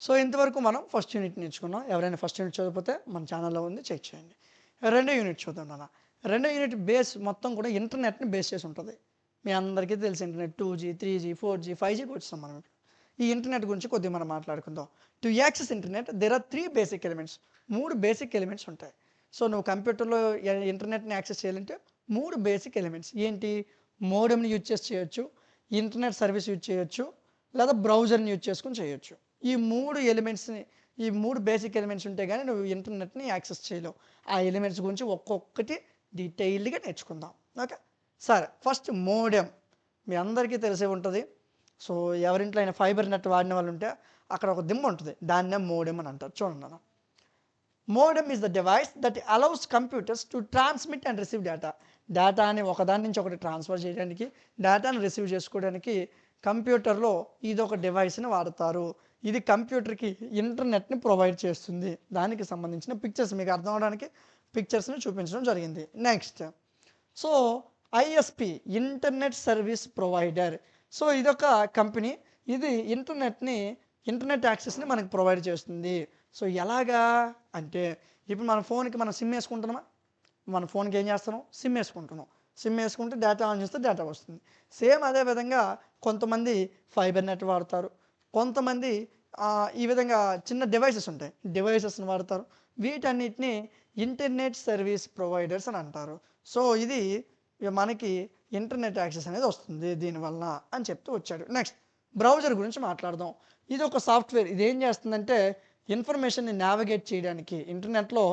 So ఇంతవరకు మనం first unit నేర్చుకున్నాం. ఎవరైనా ఫస్ట్ యూనిట్ చదవకపోతే మన ఛానల్‌లో ఉంది, చెక్ చేయండి. రెండో యూనిట్ చూద్దాం నాన్న. రెండో యూనిట్ బేస్ మొత్తం కూడా ఇంటర్నెట్‌ని బేస్ చేసి ఉంటది. మీ అందరికీ తెలుసు ఇంటర్నెట్ 2G, 3G, 4G, 5Gకి వచ్చేసాం మనం ఇప్పుడు. ఈ ఇంటర్నెట్ గురించి కొద్దిగా మనం మాట్లాడుకుందాం. To access internet there are 3 basic elements. 3 basic elements ఉంటాయి. సో నువ్వు కంప్యూటర్‌లో ఇంటర్నెట్‌ని యాక్సెస్ చేయాలంటే 3 బేసిక్ ఎలిమెంట్స్ ఏంటి? మోడెమ్‌ని యూజ్ చేసి చేయొచ్చు, ఇంటర్నెట్ సర్వీస్ యూజ్ చేయొచ్చు, లేదా బ్రౌజర్‌ని యూజ్ చేసుకొని చేయొచ్చు. ఈ 3 ఎలిమెంట్స్‌ని ఈ 3 బేసిక్ ఎలిమెంట్స్ ఉంటే గానీ నువ్వు ఇంటర్నెట్‌ని యాక్సెస్ చేయలేవు. ఆ ఎలిమెంట్స్ గురించి ఒక్కొక్కటి డీటెయిల్డ్‌గా నేర్చుకుందాం. ఓకే. సరే, ఫస్ట్ మోడెమ్. మీ అందరికీ తెలిసే ఉంటుంది. సో ఎవరింట్లో అయినా ఫైబర్ నెట్ వాడిన వాళ్ళు ఉంటే అక్కడ ఒక దిమ్మ ఉంటుంది. దాన్నే మోడెమ్ అని అంటారు. చూడండి నాన్న. Modem is the device that allows computers to transmit and receive data. డేటాని ఒకదాని నుంచి ఒకటి ట్రాన్స్ఫర్ చేయడానికి, డేటాను రిసీవ్ చేసుకోవడానికి కంప్యూటర్లో ఇది ఒక డివైస్ని వాడతారు. ఇది కంప్యూటర్కి ఇంటర్నెట్ని ప్రొవైడ్ చేస్తుంది. దానికి సంబంధించిన పిక్చర్స్ మీకు అర్థం అవడానికి పిక్చర్స్ని చూపించడం జరిగింది. Next, so ISP internet service provider. So ఇదొక కంపెనీ. ఇది ఇంటర్నెట్ యాక్సెస్ని మనకి ప్రొవైడ్ చేస్తుంది. సో ఎలాగా అంటే, ఇప్పుడు మన ఫోన్కి మనం సిమ్ వేసుకుంటున్నామా, మన ఫోన్కి ఏం చేస్తున్నాం, సిమ్ వేసుకుంటున్నాం. సిమ్ వేసుకుంటే డేటా ఆన్ చేస్తే డేటా వస్తుంది. సేమ్ అదే విధంగా కొంతమంది ఫైబర్ నెట్ వాడతారు, కొంతమంది ఈ విధంగా చిన్న డివైసెస్ ఉంటాయి, డివైసెస్ని వాడతారు. వీటన్నిటిని ఇంటర్నెట్ సర్వీస్ ప్రొవైడర్స్ అని అంటారు. సో ఇది మనకి ఇంటర్నెట్ యాక్సెస్ అనేది వస్తుంది దీనివల్ల అని చెప్తూ వచ్చాడు. నెక్స్ట్, బ్రౌజర్ గురించి మాట్లాడదాం. ఇది ఒక సాఫ్ట్వేర్. ఇది ఏం చేస్తుందంటే ఇన్ఫర్మేషన్ని నావిగేట్ చేయడానికి, ఇంటర్నెట్లో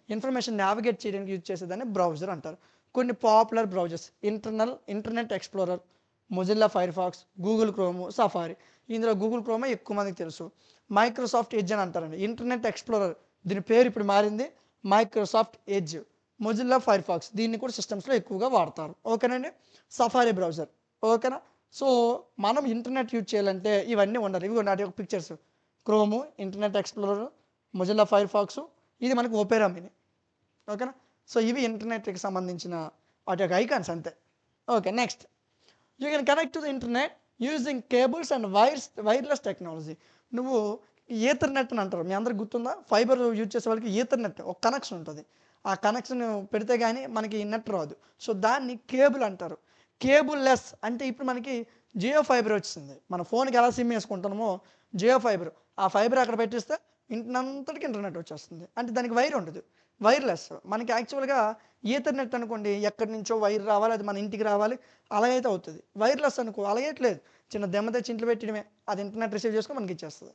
ఇన్ఫర్మేషన్ నావిగేట్ చేయడానికి యూజ్ చేసేదాన్ని బ్రౌజర్ అంటారు. కొన్ని popular browsers Internet Explorer, Mozilla Firefox, Google Chrome, Safari. ఇందులో గూగుల్ క్రోమే ఎక్కువ మందికి తెలుసు. మైక్రోసాఫ్ట్ ఎడ్జ్ అని అంటారండి. ఇంటర్నెట్ ఎక్స్ప్లోరర్ దీని పేరు ఇప్పుడు మారింది, Microsoft Edge. Mozilla Firefox దీన్ని కూడా సిస్టమ్స్లో ఎక్కువగా వాడతారు. ఓకేనండి. Safari browser. ఓకేనా. సో మనం ఇంటర్నెట్ యూజ్ చేయాలంటే ఇవన్నీ ఉండాలి. ఇవి నాటి ఒక pictures: Chrome, Internet Explorer, Mozilla Firefox, ఇది మనకు ఓపెరా మినీ. ఓకేనా. సో ఇవి ఇంటర్నెట్కి సంబంధించిన వాటి యొక్క ఐకాన్స్ అంతే. Okay. Next, you can connect to the internet using cables and wireless technology. నువ్వు ఈథర్నెట్ అని అంటారు. మీ అందరికి గుర్తుందా? ఫైబర్ యూజ్ చేసే వాళ్ళకి ఈథర్నెట్ ఒక కనెక్షన్ ఉంటుంది. ఆ కనెక్షన్ పెడితే కానీ మనకి నెట్ రాదు. సో దాన్ని కేబుల్ అంటారు. కేబుల్ లెస్ అంటే ఇప్పుడు మనకి జియో ఫైబర్ వచ్చింది. మన ఫోన్కి ఎలా సిమ్ వేసుకుంటున్నామో జియో ఫైబర్, ఆ ఫైబర్ అక్కడ పెట్టిస్తే ఇంటినంతటికి ఇంటర్నెట్ వచ్చేస్తుంది. అంటే దానికి వైర్ ఉండదు, వైర్లెస్. మనకి యాక్చువల్గా ఈథర్నెట్ అనుకోండి, ఎక్కడి నుంచో వైర్ రావాలి, అది మన ఇంటికి రావాలి, అలాగైతే అవుతుంది. వైర్లెస్ అనుకో అలాగేట్లేదు, చిన్న దెమ్మ తెచ్చి ఇంట్లో పెట్టడమే, అది ఇంటర్నెట్ రిసీవ్ చేసుకొని మనకి ఇచ్చేస్తుంది.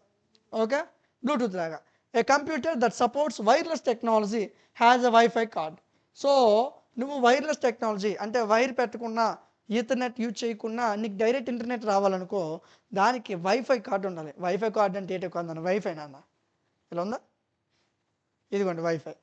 ఓకే. బ్లూటూత్ లాగా. A computer that supports wireless technology has a wifi card. So నువ్వు వైర్లెస్ టెక్నాలజీ అంటే వైర్ పెట్టకుండా, ఈథర్నెట్ యూజ్ చేయకుండా నీకు డైరెక్ట్ ఇంటర్నెట్ రావాలనుకో, దానికి వైఫై కార్డు ఉండాలి. వైఫై కార్డు అంటే ఏంటో కాదు, వైఫై నాన్న. ఇలా ఉందా, ఇదిగోండి వైఫై.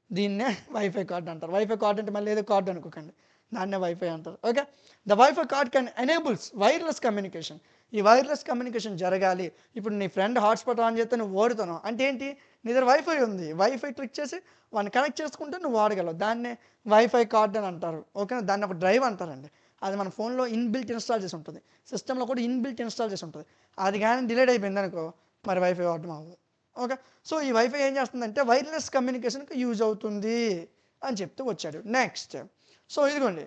దీన్నే వైఫై కార్డ్ అంటారు. వైఫై కార్డ్ అంటే మళ్ళీ ఏదో కార్డు అనుకోకండి, దాన్నే వైఫై అంటారు. Okay. The wifi card can enables wireless communication. ఈ వైర్లెస్ కమ్యూనికేషన్ జరగాలి. ఇప్పుడు నీ ఫ్రెండ్ హాట్స్పాట్ ఆన్ చేస్తే నువ్వు ఓడుతున్నావు అంటే ఏంటి, నీ దగ్గర వైఫై ఉంది, వైఫై క్లిక్ చేసి వాడిని కనెక్ట్ చేసుకుంటే నువ్వు వాడగలవు. దాన్నే వైఫై కార్డ్ అని అంటారు. ఓకేనా. దాన్ని ఒక డ్రైవ్ అంటారండి. అది మన ఫోన్లో ఇన్బిల్ట్ ఇన్స్టాల్ చేసి ఉంటుంది, సిస్టంలో కూడా ఇన్బిల్ట్ ఇన్స్టాల్ చేసి ఉంటుంది. అది కానీ డిలేట్ అయిపోయింది అనుకో, మరి వైఫై వాడటం అవ్వదు. ఓకే. సో ఈ వైఫై ఏం చేస్తుందంటే వైర్లెస్ కమ్యూనికేషన్కి యూజ్ అవుతుంది అని చెప్తూ వచ్చాడు. నెక్స్ట్, సో ఇదిగోండి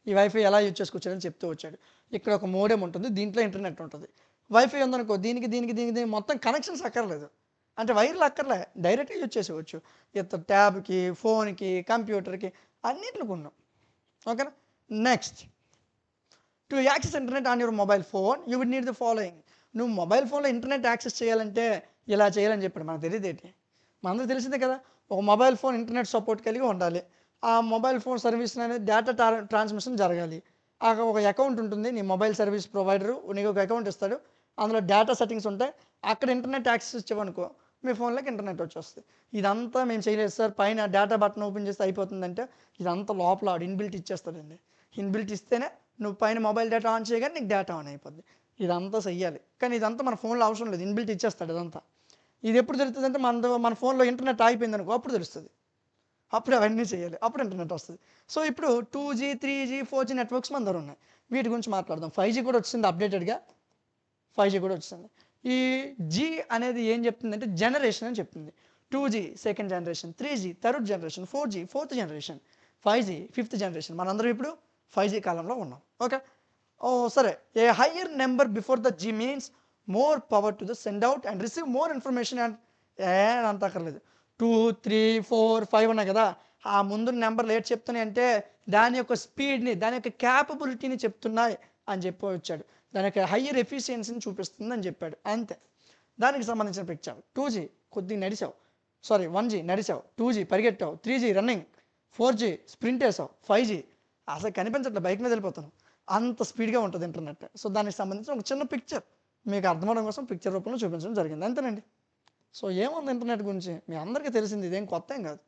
ఈ వైఫై ఎలా యూజ్ చేసుకోవచ్చని చెప్తూ వచ్చాడు. ఇక్కడ ఒక మోడెమ్ ఉంటుంది, దీంట్లో ఇంటర్నెట్ ఉంటుంది. వైఫై ఉందనుకో, దీనికి మొత్తం కనెక్షన్స్ అక్కర్లేదు, అంటే వైర్లు అక్కర్లే, డైరెక్ట్గా యూజ్ చేసేవచ్చు. ట్యాబ్కి, ఫోన్కి, కంప్యూటర్కి, అన్నింటికి ఉన్నాం. ఓకేనా. Next, to access internet on your mobile phone you would need the following. నువ్వు మొబైల్ ఫోన్లో ఇంటర్నెట్ యాక్సెస్ చేయాలంటే ఇలా చేయాలని చెప్పాడు. మనకు తెలియదు ఏంటి, మనందరూ తెలిసిందే కదా. ఒక మొబైల్ ఫోన్ ఇంటర్నెట్ సపోర్ట్ కలిగి ఉండాలి. ఆ మొబైల్ ఫోన్ సర్వీస్ అనేది డేటా ట్రాన్స్మిషన్ జరగాలి. ఒక అకౌంట్ ఉంటుంది, నీ మొబైల్ సర్వీస్ ప్రొవైడరు నీకు ఒక అకౌంట్ ఇస్తాడు, అందులో డేటా సెట్టింగ్స్ ఉంటాయి. అక్కడ ఇంటర్నెట్ యాక్సెస్ ఇచ్చావనుకో మీ ఫోన్లోకి ఇంటర్నెట్ వచ్చేస్తుంది. ఇదంతా మేము చేయలేదు సార్, పైన డేటా బటన్ ఓపెన్ చేస్తే అయిపోతుందంటే ఇదంతా లోపల ఆడు ఇన్బిల్ట్ ఇచ్చేస్తాడండి. ఇన్బిల్ట్ ఇస్తేనే నువ్వు పైన మొబైల్ డేటా ఆన్ చేయగానే నీకు డేటా ఆన్ అయిపోద్ది. ఇదంతా చెయ్యాలి, కానీ ఇదంతా మన ఫోన్లో అవసరం లేదు, ఇన్బిల్ట్ ఇచ్చేస్తాడు ఇదంతా. ఇది ఎప్పుడు తెలుస్తుంది అంటే మన ఫోన్లో ఇంటర్నెట్ ఆగిపోయింది అనుకో అప్పుడు తెలుస్తుంది, అప్పుడు అవన్నీ చేయాలి, అప్పుడు ఇంటర్నెట్ వస్తుంది. సో ఇప్పుడు 2G, 3G, 4G నెట్వర్క్స్ మన దగ్గర ఉన్నాయి. వీటి గురించి మాట్లాడదాం. 5G కూడా వచ్చింది అప్డేటెడ్గా, 5G కూడా వచ్చింది. ఈ జీ అనేది ఏం చెప్తుందంటే జనరేషన్ అని చెప్తుంది. 2G second generation, 3G third generation, 4G fourth generation, 5G fifth generation. మనందరం ఇప్పుడు 5G కాలంలో ఉన్నాం. ఓకే, ఓ సరే. A higher number before the G means more power to the send out and receive more information and అంత అక్కర్లేదు. 2, 3, 4, 5 ఉన్నాయి కదా, ఆ ముందు నెంబర్లు ఏంటి చెప్తున్నాయి అంటే దాని యొక్క స్పీడ్ని, దాని యొక్క క్యాపబిలిటీని చెప్తున్నాయి అని చెప్పి వచ్చాడు. దాని యొక్క హయ్యర్ ఎఫిషియన్సీని చూపిస్తుంది అని చెప్పాడు. అంతే దానికి సంబంధించిన పిక్చర్. 2G కొద్దిగా నడిచావు, 1G నడిచావు, 2G పరిగెట్టావు, 3G running, 4G sprint వేసావు, 5G అసలు కనిపించట్లే, బైక్ మీద వెళ్ళిపోతాను, అంత స్పీడ్గా ఉంటుంది ఇంటర్నెట్. సో దానికి సంబంధించిన ఒక చిన్న పిక్చర్ మీకు అర్థమవడం కోసం పిక్చర్ రూపంలో చూపించడం జరిగింది. అంతేనండి. సో ఏముంది ఇంటర్నెట్ గురించి మీ అందరికీ తెలిసింది, ఇదేం కొత్త ఏం కాదు,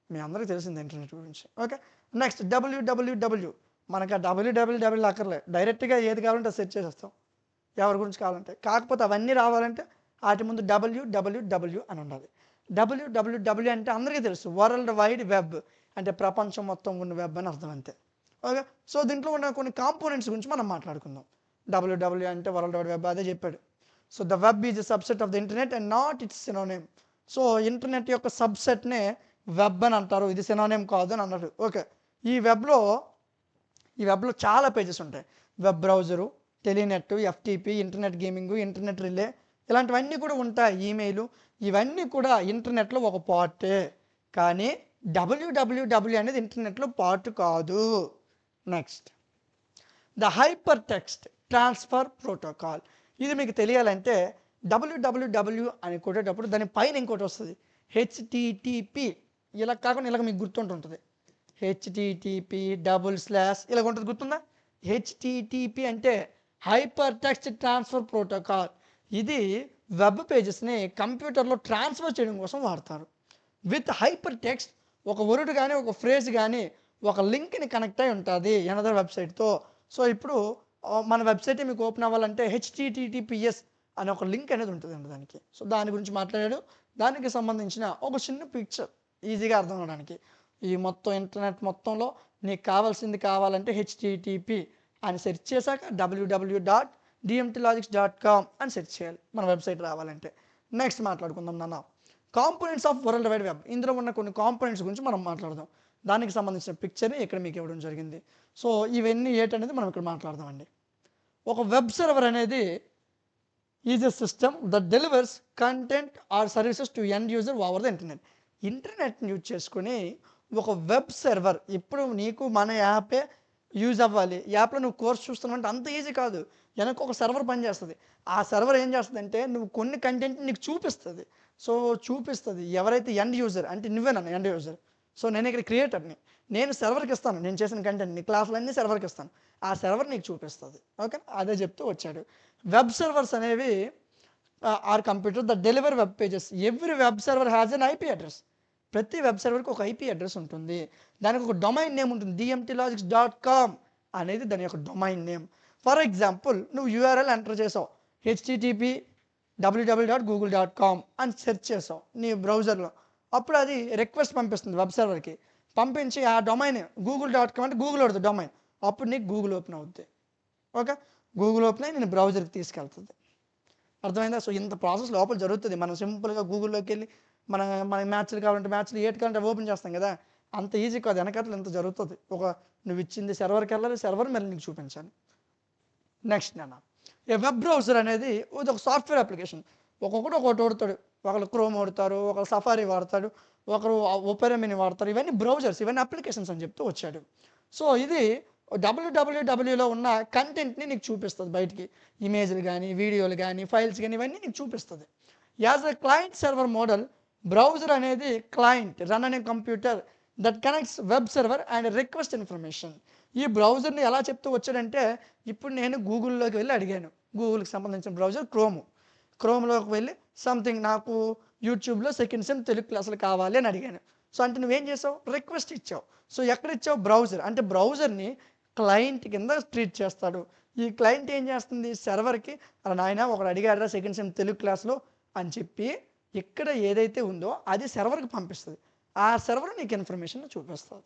మీ అందరికీ తెలిసింది ఇంటర్నెట్ గురించి. Okay, next www. మనకు ఆ www అక్కర్లే, డైరెక్ట్గా ఏది కావాలంటే సెర్చ్ చేసేస్తాం ఎవరి గురించి కావాలంటే. కాకపోతే అవన్నీ రావాలంటే వాటి ముందు www అని ఉండాలి. www అంటే అందరికీ తెలుసు, వరల్డ్ వైడ్ వెబ్ అంటే ప్రపంచం మొత్తం ఉన్న వెబ్ అని అర్థం. అంతే. ఓకే, సో దీంట్లో ఉన్న కొన్ని కాంపోనెంట్స్ గురించి మనం మాట్లాడుకుందాం. www అంటే వరల్డ్ వైడ్ వెబ్, అదే చెప్పాడు. So the web is a subset of the internet and not its synonym. So internet యొక్క సబ్సెట్నే వెబ్ అని అంటారు, ఇది సినోనేమ్ కాదు అని అన్నాడు. ఓకే, ఈ వెబ్లో చాలా పేజెస్ ఉంటాయి. Web browser, telnet, FTP, internet gaming, internet relay, ఇలాంటివన్నీ కూడా ఉంటాయి. ఈమెయిల్, ఇవన్నీ కూడా ఇంటర్నెట్లో ఒక పార్టే. కానీ www అనేది ఇంటర్నెట్లో పార్ట్ కాదు. Next the hyper text transfer protocol. ఇది మీకు తెలియాలంటే www అని కొట్టేటప్పుడు దాని పైన ఇంకోటి వస్తుంది, HTTP. ఇలా కాకుండా ఇలాగ మీకు గుర్తుంటుంటుంది, HTTP / ఇలాగ ఉంటుంది, గుర్తుందా? HTTP అంటే హైపర్ టెక్స్ట్ ట్రాన్స్ఫర్ ప్రోటోకాల్. ఇది వెబ్ పేజెస్ని కంప్యూటర్లో ట్రాన్స్ఫర్ చేయడం కోసం వాడతారు. విత్ హైపర్ టెక్స్ట్ ఒక వర్డ్ కానీ ఒక ఫ్రేజ్ కానీ ఒక లింక్ని కనెక్ట్ అయి ఉంటుంది అనదర్ వెబ్సైట్తో. సో ఇప్పుడు మన వెబ్సైట్ మీకు ఓపెన్ అవ్వాలంటే HTTPS అనే ఒక లింక్ అనేది ఉంటుందండి దానికి. సో దాని గురించి మాట్లాడాడు. దానికి సంబంధించిన ఒక చిన్న పిక్చర్ ఈజీగా అర్థం అవడానికి. ఈ మొత్తం ఇంటర్నెట్ మొత్తంలో నీకు కావాలంటే HTTP అని సెర్చ్ చేశాక www.dmtlogics.com అని సెర్చ్ చేయాలి మన వెబ్సైట్ రావాలంటే. నెక్స్ట్ మాట్లాడుకుందాం నాన్న, components of world wide web. ఇందులో ఉన్న కొన్ని కాంపోనెంట్స్ గురించి మనం మాట్లాడదాం. దానికి సంబంధించిన పిక్చర్ని ఇక్కడ మీకు ఇవ్వడం జరిగింది. సో ఇవన్నీ ఏంటనేది మనం ఇక్కడ మాట్లాడదామండి. ఒక వెబ్ సర్వర్ అనేది is a system that delivers content or services to end user over the internet. ఇంటర్నెట్ని యూజ్ చేసుకుని ఒక వెబ్ సర్వర్, ఇప్పుడు నీకు మన యాపే యూజ్ అవ్వాలి, యాప్లో నువ్వు కోర్స్ చూస్తున్నావంటే అంత ఈజీ కాదు, వెనక ఒక సర్వర్ పనిచేస్తుంది. ఆ సర్వర్ ఏం చేస్తుందంటే నువ్వు కొన్ని కంటెంట్ నీకు చూపిస్తుంది. సో చూపిస్తుంది ఎవరైతే ఎండ్ యూజర్, అంటే నువ్వేనన్నా ఎండ్ యూజర్. సో నేను ఇక్కడ క్రియేటర్ని, నేను సర్వర్కి ఇస్తాను, నేను చేసిన కంటెంట్ని క్లాసులన్నీ సర్వర్కి ఇస్తాను, ఆ సర్వర్ నీకు చూపిస్తుంది. ఓకే, అదే చెప్తూ వచ్చాడు. వెబ్ సర్వర్స్ అనేవి are computer the deliver web pages. Every web server has an IP address. ప్రతి వెబ్ సర్వర్కి ఒక IP అడ్రస్ ఉంటుంది, దానికి ఒక డొమైన్ నేమ్ ఉంటుంది. dmtlogics.com అనేది దాని యొక్క డొమైన్ నేమ్. ఫర్ ఎగ్జాంపుల్ నువ్వు URL ఎంటర్ చేసావు, HTTP www.google.com అని సెర్చ్ చేసావు నీ బ్రౌజర్లో. అప్పుడు అది రిక్వెస్ట్ పంపిస్తుంది వెబ్ సర్వర్కి, పంపించి ఆ డొమైన్ google.com అంటే గూగుల్ అవుతుంది డొమైన్. అప్పుడు నీకు గూగుల్ ఓపెన్ అవుద్ది. ఓకే, గూగుల్ ఓపెన్ అయ్యి నేను బ్రౌజర్కి తీసుకెళ్తుంది. అర్థమైందా? సో ఇంత ప్రాసెస్ లోపల జరుగుతుంది. మనం సింపుల్గా గూగుల్లోకి వెళ్ళి మన మ్యాచ్లు కావాలంటే మ్యాచ్లు ఏటి కావాలంటే ఓపెన్ చేస్తాం కదా, అంత ఈజీ కాదు, వెనకట్ల ఇంత జరుగుతుంది. నువ్వు ఇచ్చింది సర్వర్కి వెళ్ళాలి, సర్వర్ మళ్ళీ నీకు చూపించాలి. నెక్స్ట్ నాన్న, ఏ వెబ్ బ్రౌజర్ అనేది ఇది ఒక సాఫ్ట్వేర్ అప్లికేషన్. ఒక్కొక్కటి ఒకటి వాడతాడు, ఒకరు క్రోమ్ వాడతారు, ఒకరు సఫారీ వాడతాడు, ఒకరు ఓపెరా మినీ వాడతారు. ఇవన్నీ బ్రౌజర్స్, ఇవన్నీ అప్లికేషన్స్ అని చెప్తూ వచ్చాడు. సో ఇది wwwలో ఉన్న కంటెంట్ని నీకు చూపిస్తుంది బయటికి, ఇమేజ్లు కానీ వీడియోలు కానీ ఫైల్స్ కానీ ఇవన్నీ నీకు చూపిస్తుంది. As a client server model, browser అనేది క్లయింట్ రన్ అనే computer that connects web server and request information. ఈ బ్రౌజర్ని ఎలా చెప్తూ వచ్చాడంటే, ఇప్పుడు నేను గూగుల్లోకి వెళ్ళి అడిగాను, గూగుల్కి సంబంధించిన బ్రౌజర్ క్రోమ్లోకి వెళ్ళి సంథింగ్ నాకు యూట్యూబ్లో సెకండ్ సెమ్ తెలుగు క్లాసులు కావాలి అని అడిగాను. సో అంటే నువ్వేం చేసావు, రిక్వెస్ట్ ఇచ్చావు. సో ఎక్కడ ఇచ్చావు, బ్రౌజర్. అంటే బ్రౌజర్ని క్లయింట్ కింద ట్రీట్ చేస్తాడు. ఈ క్లయింట్ ఏం చేస్తుంది, సర్వర్కి అలా నాయన ఒకడు అడిగారా సెకండ్ సెమ్ తెలుగు క్లాస్లో అని చెప్పి ఇక్కడ ఏదైతే ఉందో అది సర్వర్కి పంపిస్తుంది. ఆ సర్వర్ నీకు ఇన్ఫర్మేషన్ చూపిస్తుంది.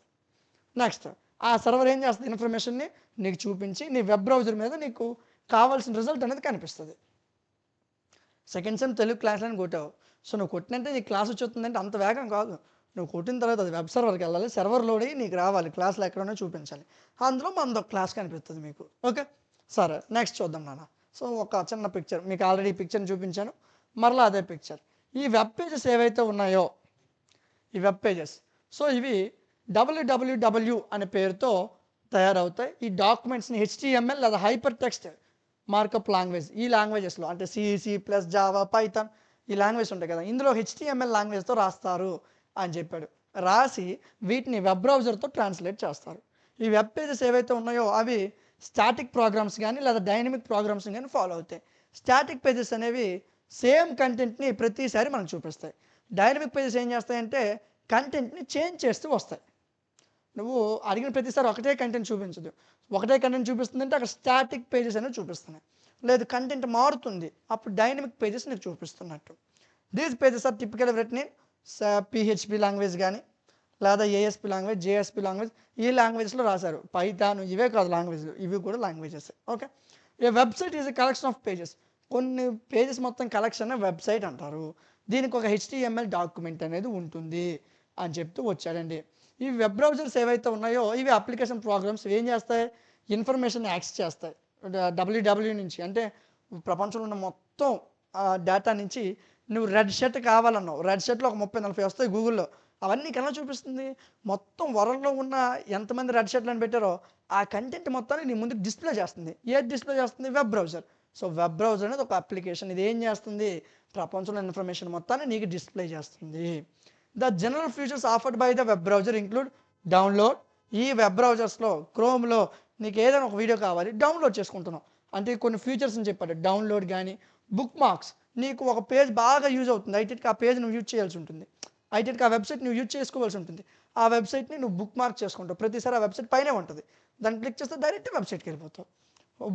నెక్స్ట్ ఆ సర్వర్ ఏం చేస్తుంది, ఇన్ఫర్మేషన్ని నీకు చూపించి నీ వెబ్ బ్రౌజర్ మీద నీకు కావాల్సిన రిజల్ట్ అనేది కనిపిస్తుంది. సెకండ్ సెమ్ తెలుగు క్లాస్లని కొట్టావు. సో నువ్వు కొట్టినంటే నీకు క్లాస్ వచ్చేస్తుందంటే అంత వేగం కాదు. నువ్వు కొట్టిన తర్వాత అది వెబ్ సర్వర్కి వెళ్ళాలి, సర్వర్ లోడ్ అయ్యి నీకు రావాలి, క్లాసులు ఎక్కడన్నా చూపించాలి. అందులో మనది ఒక క్లాస్ కనిపిస్తుంది మీకు. ఓకే, సరే నెక్స్ట్ చూద్దాం నాన్న. సో ఒక చిన్న పిక్చర్ మీకు ఆల్రెడీ ఈ పిక్చర్ని చూపించాను, మరలా అదే పిక్చర్. ఈ వెబ్ పేజెస్ ఏవైతే ఉన్నాయో ఈ వెబ్ పేజెస్, సో ఇవి www అనే పేరుతో తయారవుతాయి. ఈ డాక్యుమెంట్స్ని HTML లేదా హైపర్ టెక్స్ట్ మార్కప్ లాంగ్వేజ్, ఈ లాంగ్వేజెస్లో అంటే C++, జావా, పైథాన్ ఈ లాంగ్వేజ్ ఉంటాయి కదా, ఇందులో HTML లాంగ్వేజ్తో రాస్తారు అని చెప్పాడు. రాసి వీటిని వెబ్ బ్రౌజర్తో ట్రాన్స్లేట్ చేస్తారు. ఈ వెబ్ పేజెస్ ఏవైతే ఉన్నాయో అవి స్టాటిక్ ప్రోగ్రామ్స్ కానీ లేదా డైనమిక్ ప్రోగ్రామ్స్ కానీ ఫాలో అవుతాయి. స్టాటిక్ పేజెస్ అనేవి సేమ్ కంటెంట్ని ప్రతిసారి మనకు చూపిస్తాయి. డైనమిక్ పేజెస్ ఏం చేస్తాయంటే కంటెంట్ని చేంజ్ చేస్తూ వస్తాయి. నువ్వు అడిగిన ప్రతిసారి ఒకటే కంటెంట్ చూపించదు. ఒకటే కంటెంట్ చూపిస్తుందంటే అక్కడ స్టాటిక్ పేజెస్ అనేవి చూపిస్తున్నాయి. లేదు కంటెంట్ మారుతుంది, అప్పుడు డైనమిక్ పేజెస్ నీకు చూపిస్తున్నట్టు. These pages are typical written in PHP language కానీ లేదా ASP లాంగ్వేజ్, JSP లాంగ్వేజ్, ఈ లాంగ్వేజ్లో రాశారు. పైథాన్ ఇవే కాదు లాంగ్వేజ్లు, ఇవి కూడా languages. Okay, A website is a collection of pages. కొన్ని పేజెస్ మొత్తం కలెక్షన్ వెబ్సైట్ అంటారు. దీనికి ఒక HTML డాక్యుమెంట్ అనేది ఉంటుంది అని చెప్తూ వచ్చాడండి. ఈ వెబ్ బ్రౌజర్స్ ఏవైతే ఉన్నాయో ఇవి అప్లికేషన్ ప్రోగ్రామ్స్ ఏం చేస్తాయి, ఇన్ఫర్మేషన్ యాక్సెస్ చేస్తాయి www నుంచి. అంటే ప్రపంచంలో ఉన్న మొత్తం డేటా నుంచి నువ్వు రెడ్ షర్ట్ కావాలన్నావు, రెడ్ షర్ట్లో ఒక 30-40 వస్తాయి గూగుల్లో, అవన్నీ ఎలా చూపిస్తుంది, మొత్తం వరల్డ్లో ఉన్న ఎంతమంది రెడ్ షర్ట్లు అని పెట్టారో ఆ కంటెంట్ మొత్తాన్ని నీ ముందుకు డిస్ప్లే చేస్తుంది. ఏది డిస్ప్లే చేస్తుంది, web browser. So web browser అనేది ఒక అప్లికేషన్. ఇది ఏం చేస్తుంది, ప్రపంచంలో ఇన్ఫర్మేషన్ మొత్తాన్ని నీకు డిస్ప్లే చేస్తుంది. The general features offered by the web browser include download. ఈ వెబ్ బ్రౌజర్స్లో క్రోమ్లో నీకు ఏదైనా ఒక వీడియో కావాలి డౌన్లోడ్ చేసుకుంటున్నావు అంటే కొన్ని ఫీచర్స్ అని చెప్పాడు. డౌన్లోడ్ కానీ బుక్ మార్క్స్, నీకు ఒక పేజ్ బాగా యూజ్ అవుతుంది, ఐటీకి ఆ పేజ్ నువ్వు యూజ్ చేయాల్సి ఉంటుంది, ఐటీకి ఆ వెబ్సైట్ నువ్వు యూజ్ చేసుకోవాల్సి ఉంటుంది. ఆ వెబ్సైట్ని నువ్వు బుక్ మార్క్ చేసుకుంటావు, ప్రతిసారి ఆ వెబ్సైట్ పైనే ఉంటుంది, దాన్ని క్లిక్ చేస్తే డైరెక్ట్ వెబ్సైట్కి వెళ్ళిపోతావు.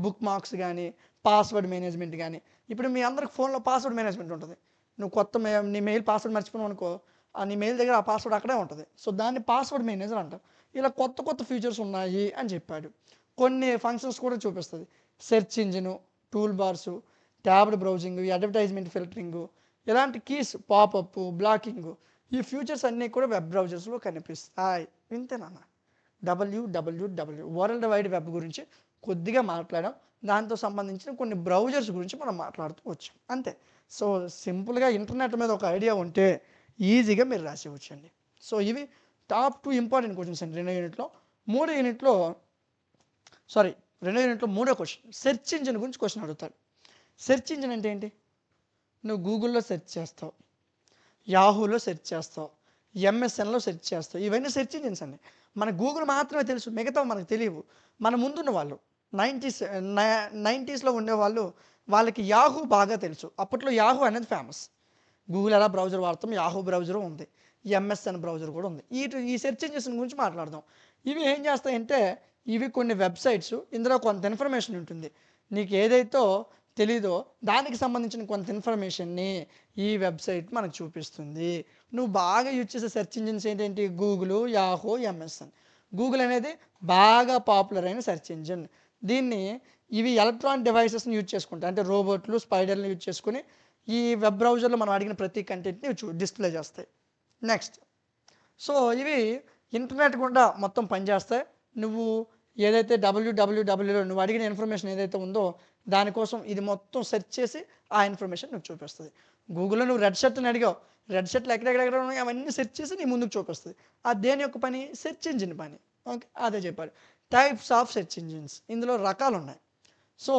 బుక్ మార్క్స్ కానీ పాస్వర్డ్ మేనేజ్మెంట్ కానీ, ఇప్పుడు మీ అందరికి ఫోన్లో పాస్వర్డ్ మేనేజ్మెంట్ ఉంటుంది. నువ్వు కొత్త నీ మెయిల్ పాస్వర్డ్ మర్చిపోయావు అనుకో, నీ మెయిల్ దగ్గర ఆ పాస్వర్డ్ అక్కడే ఉంటుంది. సో దాన్ని పాస్వర్డ్ మేనేజర్ అంటారు. ఇలా కొత్త కొత్త ఫీచర్స్ ఉన్నాయి అని చెప్పాడు. కొన్ని ఫంక్షన్స్ కూడా చూపిస్తుంది. Search engine, tool bars, tabbed browsing, advertisement filtering, ఇలాంటి కీస్, పాపప్, బ్లాకింగ్, ఈ ఫీచర్స్ అన్నీ కూడా వెబ్ బ్రౌజర్స్లో కనిపిస్తాయి. వింతేనన్నా www వరల్డ్ వైడ్ వెబ్ గురించి కొద్దిగా మాట్లాడాం, దాంతో సంబంధించిన కొన్ని బ్రౌజర్స్ గురించి మనం మాట్లాడుతూ వచ్చాం అంతే. సో సింపుల్గా ఇంటర్నెట్ మీద ఒక ఐడియా ఉంటే ఈజీగా మీరు రాసి వచ్చండి. సో ఇవి టాప్ 2 ఇంపార్టెంట్ క్వశ్చన్స్ అండి రెండో యూనిట్లో. రెండో యూనిట్లో మూడో క్వశ్చన్ సెర్చ్ ఇంజిన్ గురించి క్వశ్చన్ అడుగుతాడు. సెర్చ్ ఇంజిన్ అంటే ఏంటి, నువ్వు గూగుల్లో సెర్చ్ చేస్తావు, యాహూలో సెర్చ్ చేస్తావు, MSNలో సెర్చ్ చేస్తావు, ఇవన్నీ సెర్చ్ ఇంజిన్స్ అండి. మన గూగుల్ మాత్రమే తెలుసు, మిగతా మనకు తెలియవు. మన ముందున్న వాళ్ళు 90s ఉండేవాళ్ళు, వాళ్ళకి యాహూ బాగా తెలుసు. అప్పట్లో యాహూ అనేది ఫేమస్. గూగుల్ ఎలా బ్రౌజర్ వాడతాం, యాహూ బ్రౌజర్ ఉంది, MSN బ్రౌజర్ కూడా ఉంది. ఈ సెర్చ్ ఇంజిన్స్ గురించి మాట్లాడదాం. ఇవి ఏం చేస్తాయంటే ఇవి కొన్ని వెబ్సైట్స్, ఇందులో కొంత ఇన్ఫర్మేషన్ ఉంటుంది, నీకు ఏదైతే తెలీదో దానికి సంబంధించిన కొంత ఇన్ఫర్మేషన్ని ఈ వెబ్సైట్ మనకు చూపిస్తుంది. నువ్వు బాగా యూజ్ చేసే సెర్చ్ ఇంజిన్స్ ఏంటంటే గూగుల్, యాహూ, MSN. గూగుల్ అనేది బాగా పాపులర్ అయిన సెర్చ్ ఇంజిన్. దీన్ని ఇవి ఎలక్ట్రానిక్ డివైసెస్ని యూజ్ చేసుకుంటాయి, అంటే రోబోట్లు, స్పైడర్ని యూజ్ చేసుకుని ఈ వెబ్ బ్రౌజర్లో మనం అడిగిన ప్రతి కంటెంట్ని డిస్ప్లే చేస్తాయి. నెక్స్ట్, సో ఇవి ఇంటర్నెట్ గుండా మొత్తం పనిచేస్తాయి. నువ్వు ఏదైతే wwwలో నువ్వు అడిగిన ఇన్ఫర్మేషన్ ఏదైతే ఉందో దానికోసం ఇది మొత్తం సెర్చ్ చేసి ఆ ఇన్ఫర్మేషన్ నువ్వు చూపిస్తుంది. గూగుల్లో నువ్వు రెడ్ షర్ట్ అని అడిగావు, రెడ్ షర్ట్లు ఎక్కడెక్కడ ఉన్నాయి అవన్నీ సెర్చ్ చేసి నీ ముందుకు చూపిస్తుంది. అది దేని యొక్క పని, సెర్చ్ ఇంజిన్ పని. ఓకే, అదే చెప్పాడు. టైప్స్ ఆఫ్ సెర్చ్ ఇంజిన్స్, ఇందులో రకాలు ఉన్నాయి. So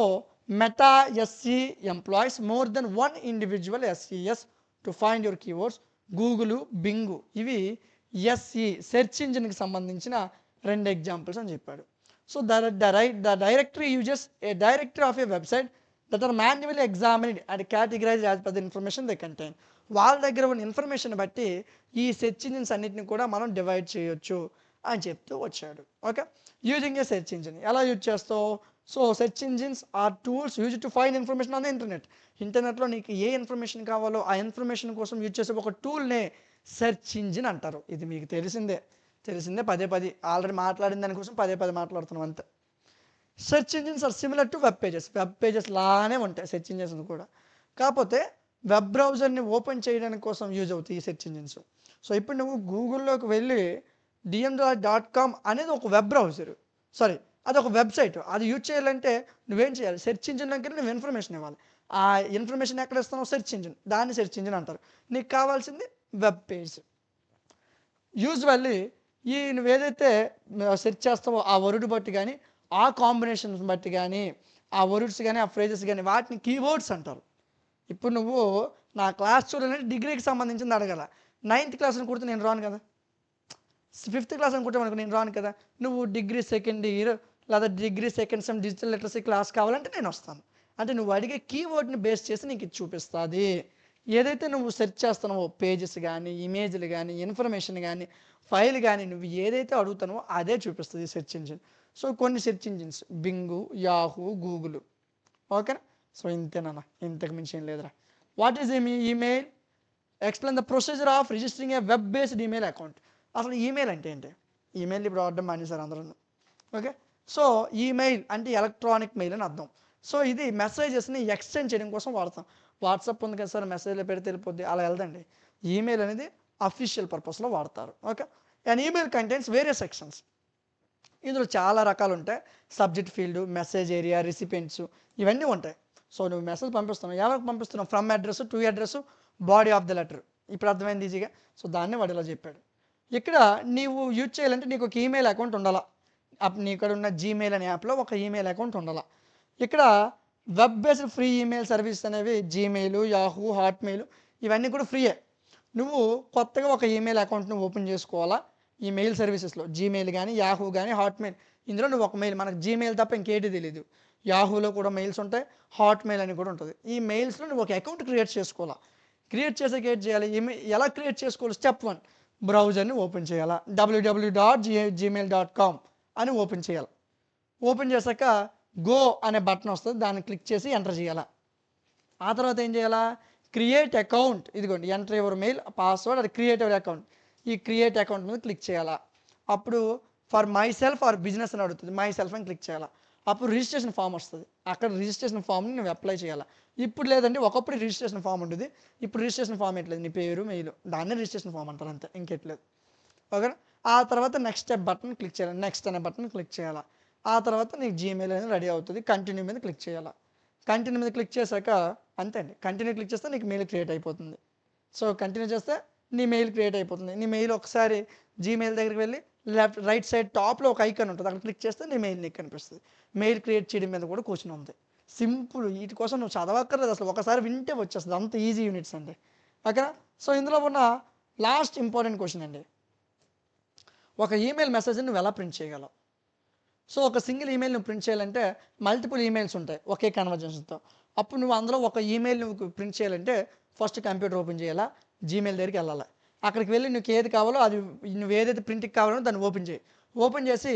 meta SE employees more than 1 individual SES to find your keywords. Google, Bingo ఇవి SE సెర్చ్ ఇంజిన్కి సంబంధించిన 2 ఎగ్జాంపుల్స్ అని చెప్పాడు. So the directory uses a directory of a website that are manually examined and categorized as per the information they contain. వాళ్ళ దగ్గర ఉన్న information బట్టి ఈ search engines అన్నిటిని కూడా మనం డివైడ్ చేయొచ్చు అని చెప్తూ వచ్చాడు. Okay, using a search engine ఎలా యూజ్ చేస్తావు. So search engines are tools use to find information on the internet. ఇంటర్నెట్లో నీకు ఏ ఇన్ఫర్మేషన్ కావాలో ఆ ఇన్ఫర్మేషన్ కోసం యూజ్ చేసే ఒక టూల్నే సెర్చ్ ఇంజిన్ అంటారు. ఇది మీకు తెలిసిందే పదే ఆల్రెడీ మాట్లాడిన దానికోసం పదే మాట్లాడుతున్నాం అంతే. Search engines are similar to web pages లానే ఉంటాయి సెర్చ్ ఇంజిన్స్ కూడా, కాకపోతే వెబ్ బ్రౌజర్ని ఓపెన్ చేయడానికి కోసం యూజ్ అవుతాయి ఈ సెర్చ్ ఇంజిన్స్. సో ఇప్పుడు నువ్వు గూగుల్లోకి వెళ్ళి dm.com అనేది ఒక వెబ్ బ్రౌజర్, సారీ అది ఒక వెబ్సైట్. అది యూజ్ చేయాలంటే నువ్వేం చేయాలి, సెర్చ్ ఇంజిన్లోకి వెళ్ళి నువ్వు ఇన్ఫర్మేషన్ ఇవ్వాలి. ఆ ఇన్ఫర్మేషన్ ఎక్కడ ఇస్తున్నావు, సెర్చ్ ఇంజిన్, దాన్ని సెర్చ్ ఇంజిన్ అంటారు. నీకు కావాల్సింది వెబ్ పేజ్. యూజువల్లీ నువ్వు ఏదైతే సెర్చ్ చేస్తావో ఆ వర్డ్ బట్టి కానీ, ఆ కాంబినేషన్స్ బట్టి కానీ, ఆ వర్డ్స్ కానీ, ఆ ఫ్రేజెస్ కానీ, వాటిని కీవర్డ్స్ అంటారు. ఇప్పుడు నువ్వు నా క్లాస్ చూడాలంటే డిగ్రీకి సంబంధించింది అడగాల. 9th క్లాస్ అని కుడితే నేను రాను కదా, 5th క్లాస్ అని కుట్టామనుకో నేను రాను కదా. నువ్వు డిగ్రీ సెకండ్ ఇయర్ లేదా degree second sem digital literacy class కావాలంటే నేను వస్తాను. అంటే నువ్వు అడిగే కీవర్డ్ని బేస్ చేసి నీకు ఇది చూపిస్తుంది. ఏదైతే నువ్వు సెర్చ్ చేస్తున్నావో పేజెస్ కానీ, ఇమేజ్లు కానీ, ఇన్ఫర్మేషన్ కానీ, ఫైల్ కానీ, నువ్వు ఏదైతే అడుగుతున్నావో అదే చూపిస్తుంది సెర్చ్ ఇంజిన్. సో కొన్ని search engines Bingo, Yahoo, Google. ఓకేనా? సో ఇంతేనన్నా, ఇంతకు మించి ఏం లేదురా. What is email? Explain the procedure of registering A web based email account. అసలు ఈమెయిల్ అంటే ఏంటి? ఈమెయిల్ ఇప్పుడు వాడడం మానేశారు అందరూ. ఓకే, సో ఈమెయిల్ అంటే ఎలక్ట్రానిక్ మెయిల్ అని అర్థం. సో ఇది మెసేజెస్ని ఎక్స్చేంజ్ చేయడం కోసం వాడతాం. వాట్సాప్ ఉంది కదా సార్, మెసేజ్లో పెడితే వెళ్ళిపోద్ది, అలా వెళ్దండి. ఈమెయిల్ అనేది అఫీషియల్ పర్పస్లో వాడతారు. Okay, and email contains various sections. ఇందులో చాలా రకాలు ఉంటాయి. Subject field, message area, recipients, ఇవన్నీ ఉంటాయి. సో నువ్వు మెసేజ్ పంపిస్తున్నావు, ఎవరికి పంపిస్తున్నావు? From address, to address, body of the letter. ఇప్పుడు అర్థమైంది ఈజీగా. సో దాన్ని వాడు ఇలా చెప్పాడు. ఇక్కడ నీవు యూజ్ చేయాలంటే నీకు ఒక ఈమెయిల్ అకౌంట్ ఉండాలా. నీ ఇక్కడ ఉన్న జీమెయిల్ అనే యాప్లో ఒక ఈమెయిల్ అకౌంట్ ఉండాలా. ఇక్కడ web based free email service అనేవి జీమెయిల్, యాహూ, హాట్మెయిల్ ఇవన్నీ కూడా ఫ్రీయే. నువ్వు కొత్తగా ఒక ఈమెయిల్ అకౌంట్ని ఓపెన్ చేసుకోవాలా. ఈ మెయిల్ సర్వీసెస్లో జీమెయిల్ కానీ, యాహూ కానీ, హాట్మెయిల్, ఇందులో నువ్వు ఒక మెయిల్, మనకు జీమెయిల్ తప్ప ఇంకేటి తెలియదు. యాహూలో కూడా మెయిల్స్ ఉంటాయి, హాట్మెయిల్ అని కూడా ఉంటుంది. ఈ మెయిల్స్లో నువ్వు ఒక అకౌంట్ క్రియేట్ చేసుకోవాలా. క్రియేట్ చేసాక ఏం చేయాలి, ఎలా క్రియేట్ చేసుకోవాలి? స్టెప్ 1, బ్రౌజర్ని ఓపెన్ చేయాలా. www.gmail.com అని ఓపెన్ చేయాలి. ఓపెన్ చేశాక గో అనే బటన్ వస్తుంది, దాన్ని క్లిక్ చేసి ఎంటర్ చేయాలా. ఆ తర్వాత ఏం చేయాలా, క్రియేట్ అకౌంట్, ఇదిగోండి ఎంటర్ యువర్ మెయిల్ పాస్వర్డ్, అది క్రియేట్ యువర్ అకౌంట్. ఈ క్రియేట్ అకౌంట్ మీద క్లిక్ చేయాలా. అప్పుడు for myself or business అని అడుగుతుంది, మై సెల్ఫ్ అని క్లిక్ చేయాలా. అప్పుడు రిజిస్ట్రేషన్ ఫామ్ వస్తుంది, అక్కడ రిజిస్ట్రేషన్ ఫామ్ని నువ్వు అప్లై చేయాలా. ఇప్పుడు లేదండి, ఒకప్పుడు రిజిస్ట్రేషన్ ఫామ్ ఉంటుంది, ఇప్పుడు రిజిస్ట్రేషన్ ఫామ్ ఎట్లేదు, నీ పేరు, మెయిల్, దాన్ని రిజిస్ట్రేషన్ ఫామ్ అంటారు, అంతే, ఇంకెట్లేదు. ఓకేనా? ఆ తర్వాత నెక్స్ట్ స్టెప్ బటన్ క్లిక్ చేయాలి, నెక్స్ట్ అనే బటన్ క్లిక్ చేయాలా. ఆ తర్వాత నీకు జీమెయిల్ అనేది రెడీ అవుతుంది. కంటిన్యూ మీద క్లిక్ చేయాలా. కంటిన్యూ మీద క్లిక్ చేశాక అంతే అండి, కంటిన్యూ క్లిక్ చేస్తే నీకు మెయిల్ క్రియేట్ అయిపోతుంది. సో కంటిన్యూ చేస్తే నీ మెయిల్ క్రియేట్ అయిపోతుంది. నీ మెయిల్ ఒకసారి జీమెయిల్ దగ్గరికి వెళ్ళి రైట్ సైడ్ టాప్లో ఒక ఐకాన్ ఉంటుంది, అక్కడ క్లిక్ చేస్తే నీ మెయిల్ నీకు కనిపిస్తుంది. మెయిల్ క్రియేట్ చేయడం మీద కూడా కూర్చొని ఉంది. సింపుల్, వీటి కోసం నువ్వు చదవక్కర్లేదు అసలు, ఒకసారి వింటే వచ్చేస్తుంది, అంత ఈజీ యూనిట్స్ అండి. ఓకేనా? సో ఇందులో ఉన్న లాస్ట్ ఇంపార్టెంట్ క్వశ్చన్ అండి, ఒక ఈమెయిల్ మెసేజ్ని నువ్వు ఎలా ప్రింట్ చేయగలవు? సో ఒక సింగిల్ ఈమెయిల్ నువ్వు ప్రింట్ చేయాలంటే మల్టిపుల్ ఈమెయిల్స్ ఉంటాయి ఒకే కన్వర్జెన్స్తో. అప్పుడు నువ్వు అందులో ఒక ఈమెయిల్ నువ్వు ప్రింట్ చేయాలంటే ఫస్ట్ కంప్యూటర్ ఓపెన్ చేయాలా, జీమెయిల్ దగ్గరికి వెళ్ళాలి. అక్కడికి వెళ్ళి నీకు ఏది కావాలో అది, నువ్వు ఏదైతే ప్రింట్కి కావాలో దాన్ని ఓపెన్ చేయి. ఓపెన్ చేసి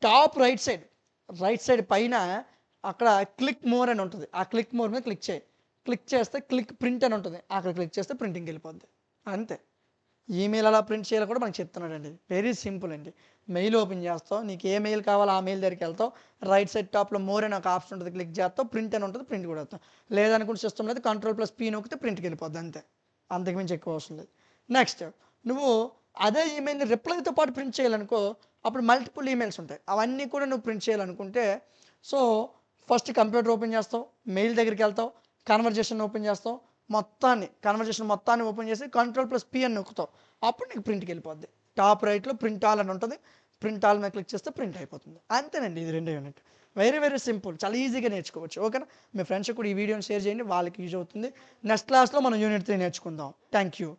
టాప్ రైట్ సైడ్ పైన అక్కడ క్లిక్ మోర్ అని ఉంటుంది, ఆ క్లిక్ మోర్ మీద క్లిక్ చేయి. క్లిక్ చేస్తే క్లిక్ ప్రింట్ అని ఉంటుంది, అక్కడ క్లిక్ చేస్తే ప్రింటింగ్కి వెళ్ళిపోద్ది, అంతే. ఈమెయిల్ అలా ప్రింట్ చేయాలి కూడా మనకు చెప్తున్నాడండి. వెరీ సింపుల్ అండి. మెయిల్ ఓపెన్ చేస్తావు, నీకు ఏ మెయిల్ కావాలో ఆ మెయిల్ దగ్గరికి వెళ్తావు, రైట్ సైడ్ టాప్లో మోర్ అని ఒక ఆప్షన్ ఉంటుంది, క్లిక్ చేస్తావు, ప్రింట్ అని ఉంటుంది, ప్రింట్ కూడా వస్తావు. లేదనుకుంటే సిస్టమ్ లేదు, Ctrl+P నొక్కితే ప్రింట్కి వెళ్ళిపోద్ది, అంతే, అంతకుమించి ఎక్కువ అవసరం లేదు. నెక్స్ట్ నువ్వు అదే ఈమెయిల్ని రిప్లైతో పాటు ప్రింట్ చేయాలనుకో, అప్పుడు మల్టిపుల్ ఈమెయిల్స్ ఉంటాయి, అవన్నీ కూడా నువ్వు ప్రింట్ చేయాలనుకుంటే, సో ఫస్ట్ కంప్యూటర్ ఓపెన్ చేస్తావు, మెయిల్ దగ్గరికి వెళ్తావు, కన్వర్జేషన్ ఓపెన్ చేస్తావు, కన్వర్జేషన్ మొత్తాన్ని ఓపెన్ చేసి Ctrl+P అని నొక్కుతావు, అప్పుడు నీకు ప్రింట్కి వెళ్ళిపోద్ది. టాప్ రైట్లో ప్రింట్ ఆల్ అని ఉంటుంది, ప్రింట్ ఆల్ మీద క్లిక్ చేస్తే ప్రింట్ అయిపోతుంది, అంతేనండి. ఇది 2 యూనిట్, వెరీ సింపుల్, చాలా ఈజీగా నేర్చుకోవచ్చు. ఓకేనా? మీ ఫ్రెండ్స్కి కూడా ఈ వీడియోని షేర్ చేయండి, వాళ్ళకి యూజ్ అవుతుంది. నెక్స్ట్ క్లాస్లో మనం యూనిట్ 3 నేర్చుకుందాం. Thank you.